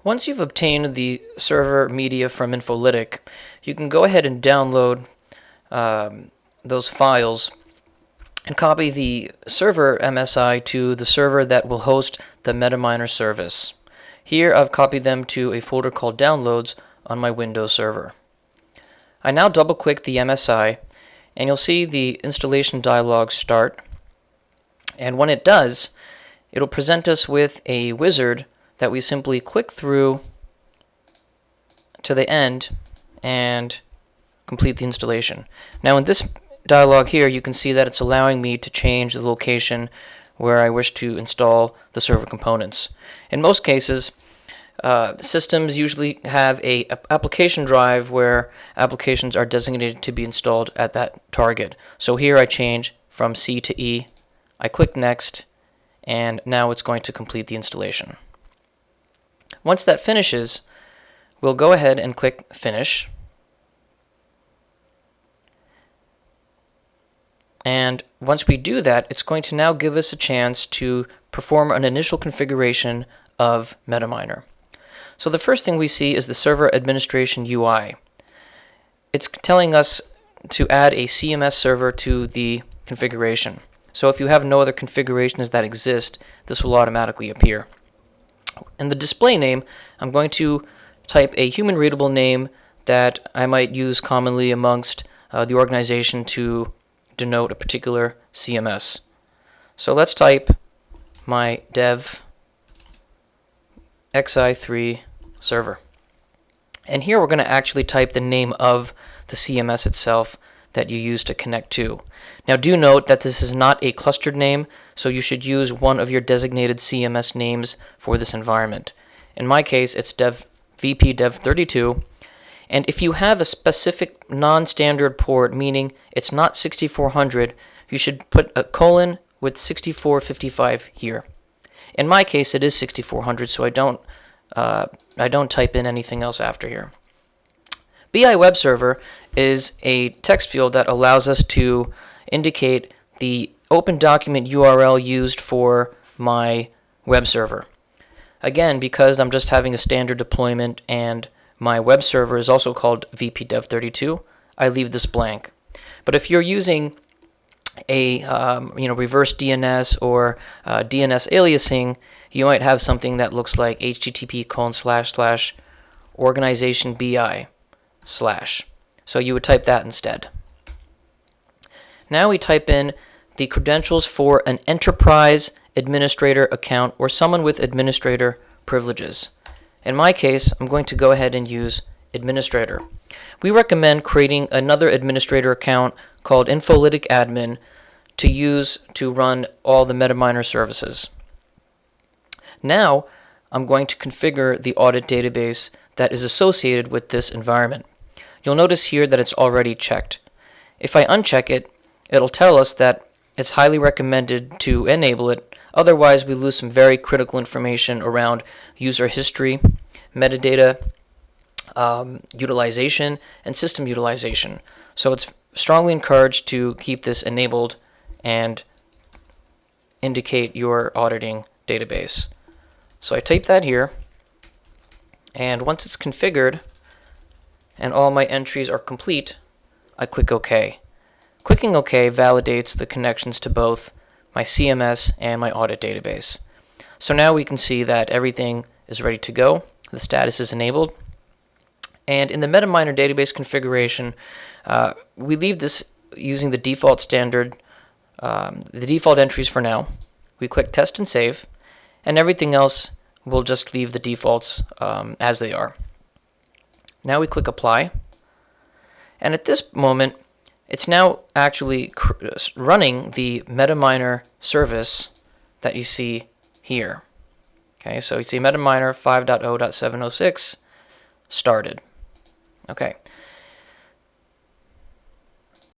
Once you've obtained the server media from Infolytic, you can go ahead and download those files and copy the server MSI to the server that will host the MetaMiner service. Here I've copied them to a folder called Downloads on my Windows server. I now double-click the MSI and you'll see the installation dialog start. And when it does, it'll present us with a wizard that we simply click through to the end and complete the installation. Now in this dialog here, you can see that it's allowing me to change the location where I wish to install the server components. In most cases, systems usually have a application drive where applications are designated to be installed at that target. So here I change from C to E, I click Next, and now it's going to complete the installation. Once that finishes, we'll go ahead and click Finish. And once we do that, it's going to now give us a chance to perform an initial configuration of MetaMiner. So the first thing we see is the Server Administration UI. It's telling us to add a CMS server to the configuration. So if you have no other configurations that exist, this will automatically appear. In the display name, I'm going to type a human readable name that I might use commonly amongst the organization to denote a particular CMS. So let's type my dev xi3 server. And here we're going to actually type the name of the CMS itself that you use to connect to. Now do note that this is not a clustered name, so you should use one of your designated CMS names for this environment. In my case, it's vpdev32, and if you have a specific non-standard port, meaning it's not 6400, you should put a colon with 6455 here. In my case, it is 6400, so I don't type in anything else after here. BI Web Server is a text field that allows us to indicate the open document URL used for my web server. Again, because I'm just having a standard deployment and my web server is also called vpdev32, I leave this blank. But if you're using a reverse DNS or DNS aliasing, you might have something that looks like http://organization.bi/. So you would type that instead. Now we type in the credentials for an enterprise administrator account or someone with administrator privileges. In my case, I'm going to go ahead and use administrator. We recommend creating another administrator account called Infolytic Admin to use to run all the MetaMiner services. Now, I'm going to configure the audit database that is associated with this environment. You'll notice here that it's already checked. If I uncheck it, it'll tell us that it's highly recommended to enable it, otherwise we lose some very critical information around user history, metadata, utilization, and system utilization. So it's strongly encouraged to keep this enabled and indicate your auditing database. So I type that here, and once it's configured and all my entries are complete, I click OK. Clicking OK validates the connections to both my CMS and my audit database. So now we can see that everything is ready to go. The status is enabled. And in the MetaMiner database configuration, we leave this using the default standard, the default entries for now. We click Test and Save, and everything else we'll just leave the defaults as they are. Now we click Apply, and at this moment, it's now actually running the MetaMiner service that you see here. Okay, so you see MetaMiner 5.0.706 started. Okay,